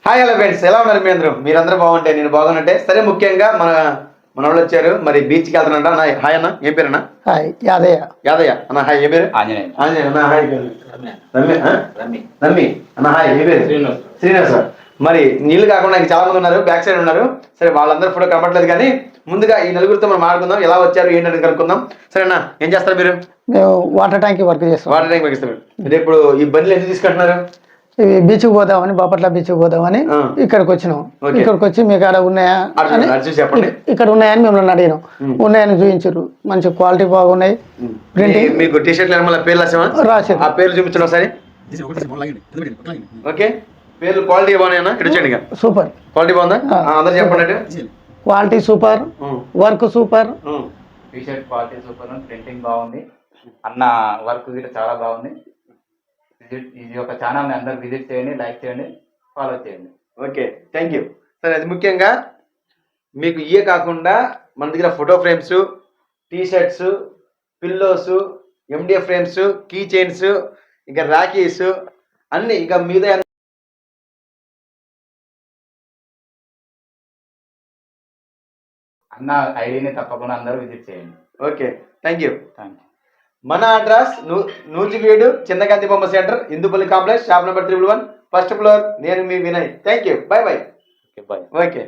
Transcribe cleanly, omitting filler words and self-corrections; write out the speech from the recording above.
Hi hello friends, ఎలా ఉన్నారు? మీరందరూ బాగుంటే నేను బాగున్నట్టే. సరే, ముఖ్యంగా మన వాళ్ళు వచ్చారు. మరి బీచ్కి వెళ్తానంట అన్న. హాయ్ అన్న, ఏం పేరు అన్న? హాయ్ యాదయ్య. యాదయ్య అన్న. హాయ్, ఏ పేరు? ఆంజనేయ. ఆంజనేయ అన్న. హాయ్. రమ్మి అన్న. హాయ్, ఏ పేరు? శ్రీనివాస్ సార్. మరి నీళ్ళు కాకుండా ఇంకా చాలా మంది ఉన్నారు, బ్యాక్ సైడ్ ఉన్నారు. సరే, వాళ్ళందరూ ఫోటో కనపట్లేదు, కానీ ముందుగా ఈ నలుగురితో మనం మాట్లాడుకుందాం. ఎలా వచ్చారు ఏంటని కనుక్కుందాం. సరేనా, ఏం చేస్తారు మీరు? మేము వాటర్ ట్యాంక్ వర్క్ చేస్తాం. వాటర్ ట్యాంక్ పంపిస్తారు. అంటే ఇప్పుడు ఈ బండ్లు ఎందుకు తీసుకుంటున్నారు? ఇవి బీచ్కి పోదామని, బాపట్ల బీచ్కి పోదామని ఇక్కడికి వచ్చినాం. ఇక్కడికి వచ్చి మీకు ఆడ ఉన్నాయా అని, చెప్పండి. ఇక్కడ ఉన్నాయని మిమ్మల్ని అడిగినాం. ఉన్నాయని చూపించారు. మంచి క్వాలిటీ బాగున్నాయి. ప్రింటింగ్ మీకు టీ షర్ట్లు పేర్లు రాశారు. ఆ పేర్లు చూపించండి ఒకసారి. ఓకే, పేర్లు క్వాలిటీ బాగున్నాయన్నా? ఇక్కడ వచ్చేయండి. సూపర్ క్వాలిటీ బాగుందా? అందరు చెప్పండి. Quality super, work super. T shirt quality super, printing బాగుంది అన్న, వర్క్ కూడా చాలా బాగుంది. ఇది ఒక ఛానల్ని అందరు విజిట్ చేయండి, లైక్ చేయండి, ఫాలో చేయండి. Okay, thank you. సరే, అది ముఖ్యంగా మీకు ఇవే కాకుండా మన దగ్గర photo frames, T shirts, pillows, MDF frames, key chains, ఇంకా రాకీస్ అన్ని, ఇంకా మీద అన్న ఐడిని తప్పకుండా అందరూ విజిట్ చేయండి. Okay, thank you. మన అడ్రస్ నూజివీడు చిన్నకాంతి బొమ్మ centre, Indupalli complex, shop number 311, first floor. నేను మీ Vinay. Thank you. Bye bye. Okay, bye. Okay.